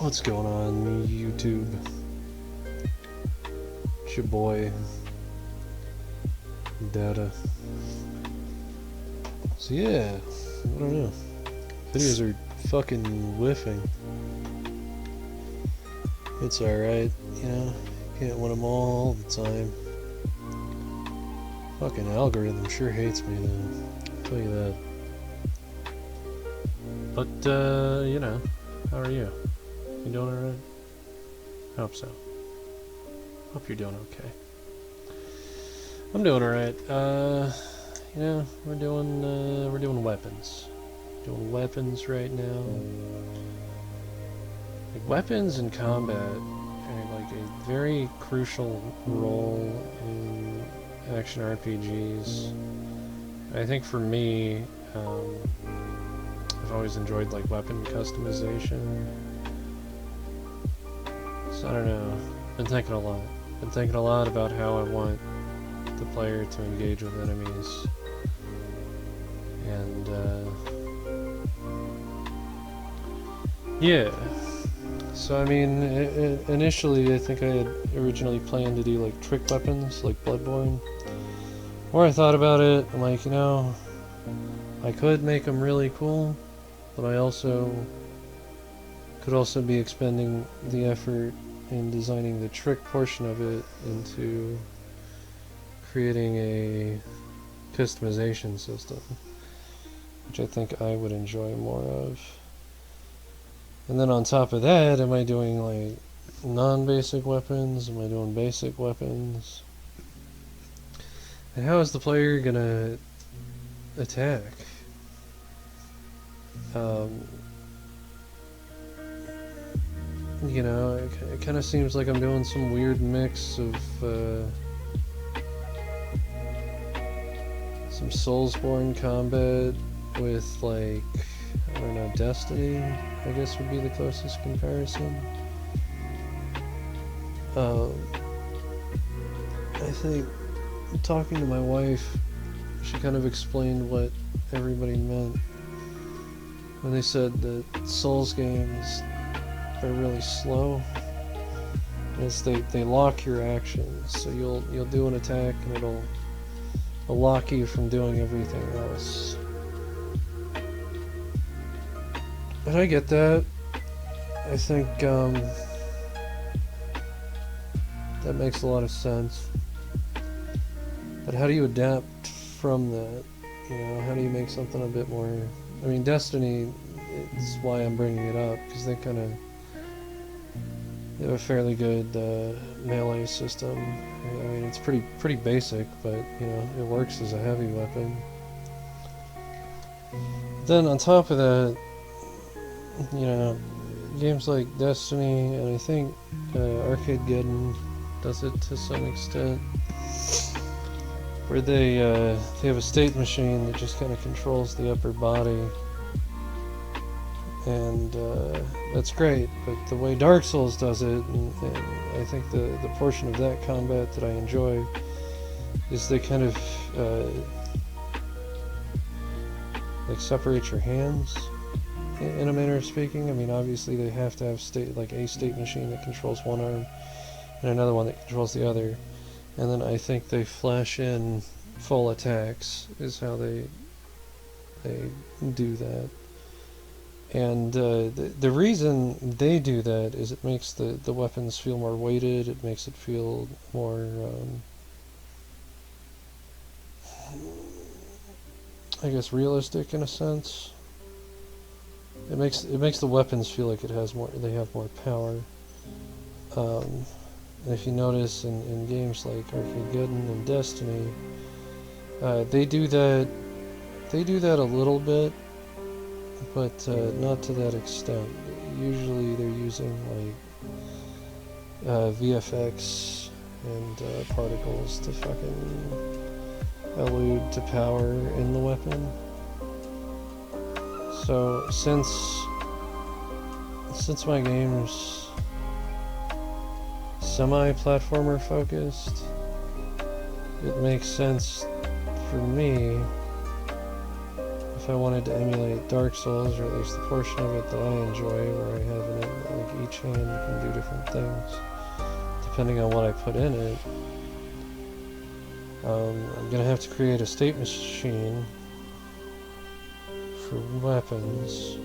What's going on, YouTube? It's your boy, Data. So yeah, I don't know. Videos are fucking whiffing. It's alright, you know? Can't win them all the time. Fucking algorithm sure hates me though. I'll tell you that. But, you know, how are you? You doing alright? Hope so. Hope you're doing okay. I'm doing alright. You know, we're doing weapons. Doing weapons right now. Like, weapons in combat are like a very crucial role in action RPGs. I think for me, I've always enjoyed like weapon customization. So I don't know. Been thinking a lot about how I want the player to engage with enemies. And yeah. So I mean, initially I think I had originally planned to do like trick weapons, like Bloodborne. The more I thought about it, I'm like, you know, I could make them really cool, but I could also be expending the effort in designing the trick portion of it into creating a customization system, which I think I would enjoy more of. And then on top of that, am I doing like non-basic weapons? Am I doing basic weapons? And how is the player gonna attack? You know, it kind of seems like I'm doing some weird mix of some Soulsborne combat with, like, I don't know, Destiny, I guess would be the closest comparison. I think, talking to my wife, she kind of explained what everybody meant when they said that Souls games are really slow. Is they lock your actions, so you'll do an attack and it'll lock you from doing everything else. But I get that. I think that makes a lot of sense. But how do you adapt from that? You know, how do you make something a bit more... I mean, Destiny is why I'm bringing it up, because they have a fairly good melee system. I mean, it's pretty basic, but you know, it works as a heavy weapon. Then on top of that, you know, games like Destiny, and I think Arcadegeddon does it to some extent, where they have a state machine that just kind of controls the upper body. And that's great, but the way Dark Souls does it, and I think the portion of that combat that I enjoy, is they kind of like separate your hands, in a manner of speaking. I mean, obviously they have to have a state machine that controls one arm, and another one that controls the other, and then I think they flash in full attacks, is how they do that. And the reason they do that is it makes the weapons feel more weighted, it makes it feel more, I guess, realistic in a sense. It makes the weapons feel like they have more power. And if you notice in games like Arcadegeddon and Destiny, they do that a little bit, but not to that extent. Usually they're using like VFX and particles to fucking allude to power in the weapon. So since my game's semi-platformer focused, it makes sense for me, if I wanted to emulate Dark Souls, or at least the portion of it that I enjoy, where I have in it, like each hand can do different things, depending on what I put in it, I'm gonna have to create a state machine for weapons.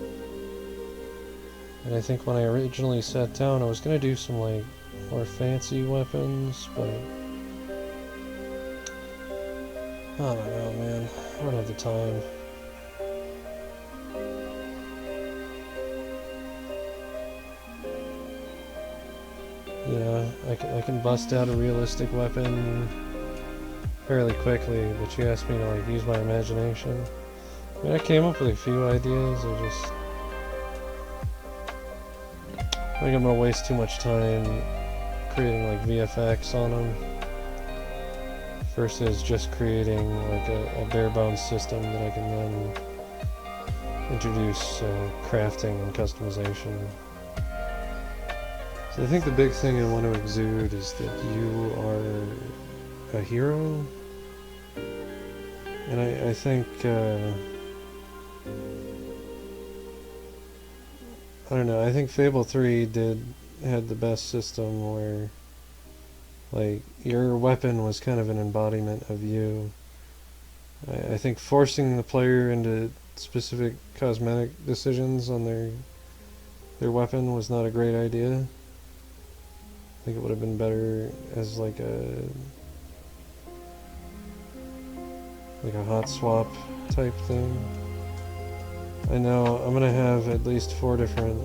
And I think when I originally sat down, I was gonna do some like more fancy weapons, but I don't know, man. I don't have the time. Yeah, I can bust out a realistic weapon fairly quickly, but you asked me to like use my imagination. I mean, I came up with a few ideas. I think I'm gonna waste too much time creating like VFX on them versus just creating like a bare bones system that I can then introduce crafting and customization. So I think the big thing I want to exude is that you are a hero, and I think I don't know, I think Fable 3 had the best system where like your weapon was kind of an embodiment of you. I think forcing the player into specific cosmetic decisions on their weapon was not a great idea. I think it would have been better as like a hot swap type thing. I know I'm gonna have at least 4 different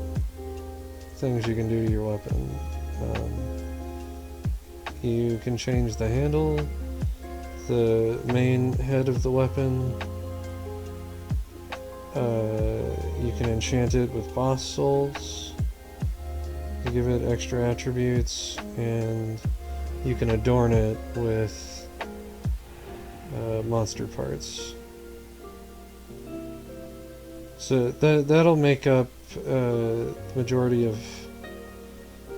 things you can do to your weapon. You can change the handle, the main head of the weapon. You can enchant it with boss souls to give it extra attributes, and you can adorn it with monster parts. So that'll make up the majority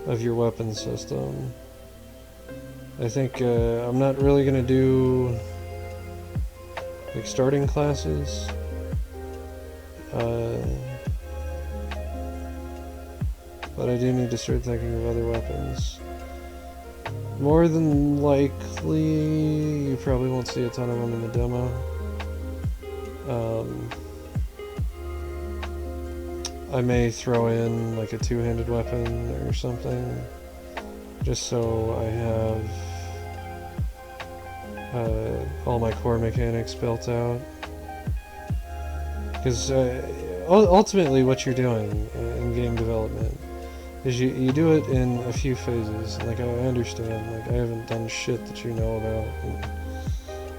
of your weapon system. I think I'm not really gonna do like starting classes. But I do need to start thinking of other weapons. More than likely, you probably won't see a ton of them in the demo. I may throw in like a two-handed weapon or something, just so I have all my core mechanics built out. Because ultimately what you're doing in game development is you do it in a few phases. Like, I understand, like, I haven't done shit that you know about, and,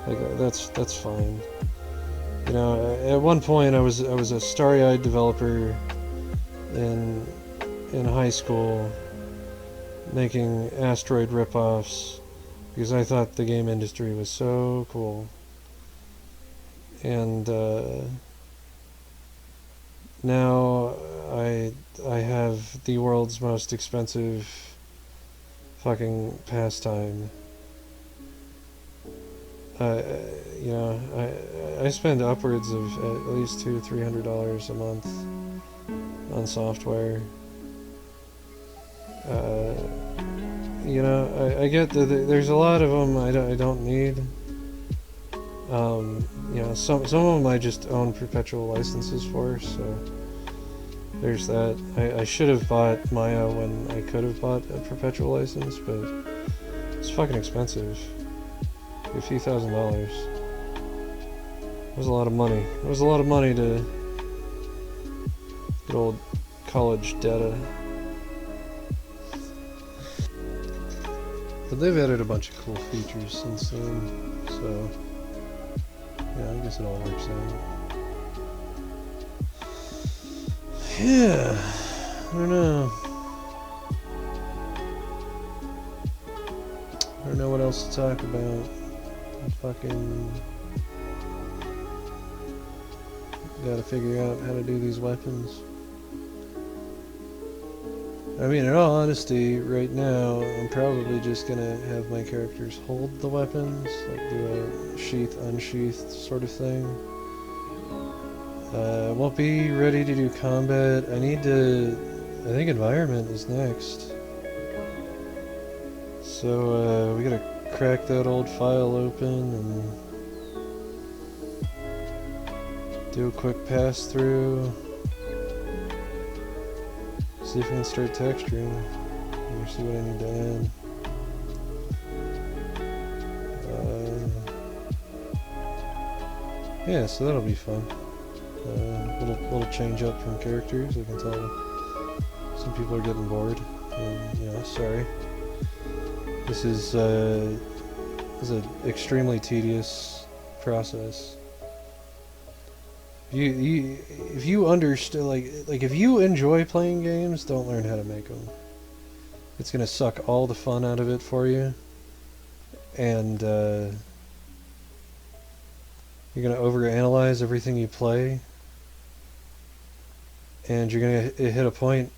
like, that's fine. You know, at one point I was a starry-eyed developer in high school, making asteroid ripoffs because I thought the game industry was so cool. And now I have the world's most expensive fucking pastime. You know, I spend upwards of at least $200-300 a month on software. You know, I get that there's a lot of them I don't need. You know, some of them I just own perpetual licenses for, so there's that. I should have bought Maya when I could have bought a perpetual license, but it's fucking expensive. A few $1,000s. It was a lot of money. It was a lot of money to good old college data. But they've added a bunch of cool features since then, so yeah, I guess it all works out. Yeah, I don't know. I don't know what else to talk about. Fucking gotta figure out how to do these weapons. I mean, in all honesty, right now, I'm probably just gonna have my characters hold the weapons, like do a sheath, unsheathed sort of thing. Won't be ready to do combat. I need to... I think environment is next. So, we gotta crack that old file open and do a quick pass through. See if we can start texturing. Let me see what I need to add. Yeah, so that'll be fun. Little change up from characters. I can tell some people are getting bored. And, you know, sorry. This is an extremely tedious process. If you understand, like if you enjoy playing games, don't learn how to make them. It's gonna suck all the fun out of it for you, and you're gonna overanalyze everything you play, and you're gonna hit a point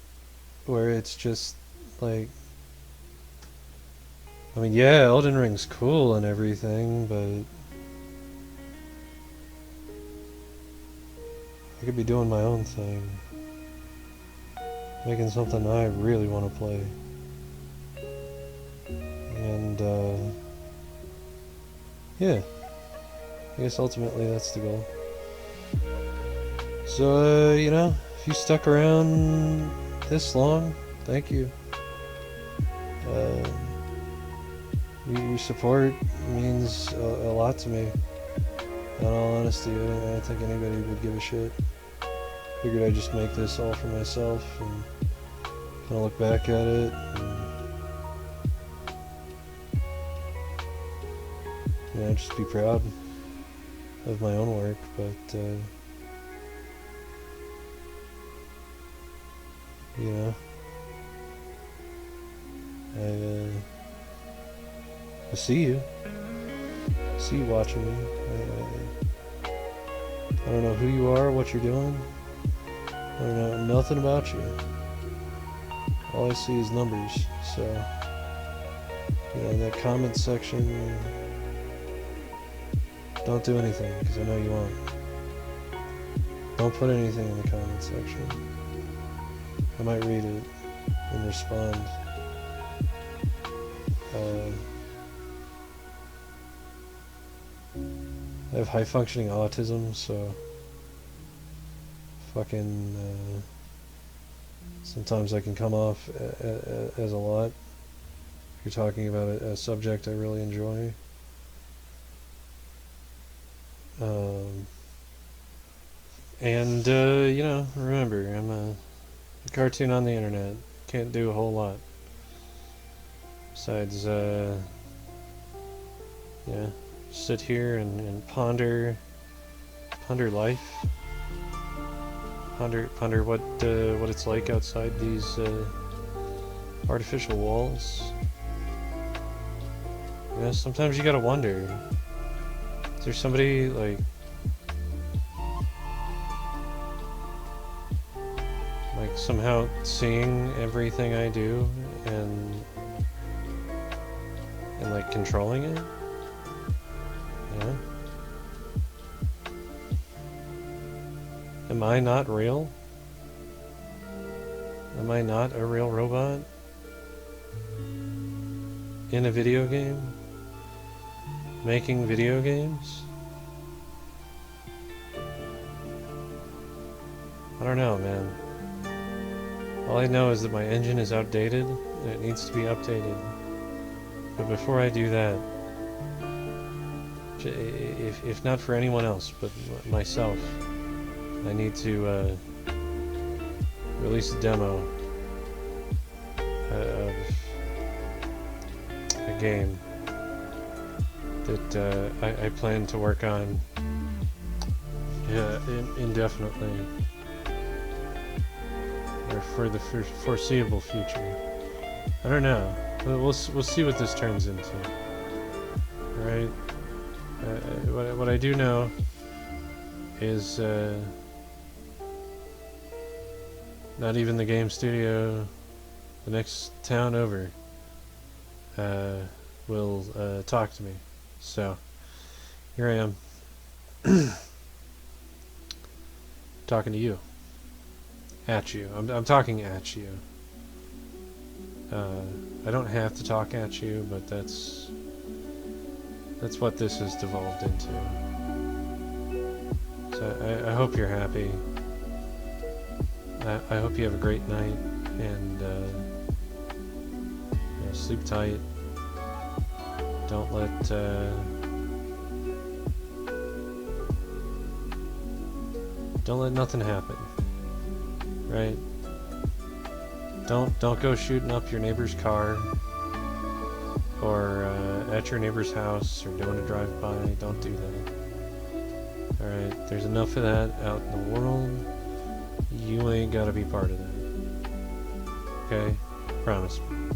where it's just like, I mean, yeah, Elden Ring's cool and everything, but I could be doing my own thing, making something I really want to play, and yeah, I guess ultimately that's the goal. So, you know, if you stuck around this long, thank you. Your support means a lot to me. In all honesty, I don't think anybody would give a shit. Figured I'd just make this all for myself and kind of look back at it and, you know, just be proud of my own work, but you know, I see you watching me. I don't know who you are, what you're doing. I don't know nothing about you. All I see is numbers. So, you know, in that comment section, don't do anything, because I know you won't. Don't put anything in the comment section. I might read it and respond. I have high-functioning autism, so fucking sometimes I can come off as a lot. If you're talking about a subject I really enjoy. And you know, remember, I'm a cartoon on the internet. Can't do a whole lot. Besides, yeah, sit here and ponder life. Ponder what it's like outside these artificial walls. You know, sometimes you gotta wonder, is there somebody like somehow seeing everything I do and like controlling it? Yeah. Am I not real? Am I not a real robot in a video game? Making video games? I don't know, man. All I know is that my engine is outdated and it needs to be updated. But before I do that, if not for anyone else but myself, I need to release a demo of a game that I plan to work on indefinitely, or for the foreseeable future. I don't know. We'll see what this turns into. All right. What I do know is not even the game studio, the next town over, will talk to me. So here I am. Talking to you. At you. I'm talking at you. I don't have to talk at you, but that's what this has devolved into. So I hope you're happy. I hope you have a great night, and sleep tight. Don't let nothing happen, right? Don't go shooting up your neighbor's car, or at your neighbor's house, or doing a drive-by. Don't do that. Alright, there's enough of that out in the world. You ain't gotta be part of that. Okay? Promise me.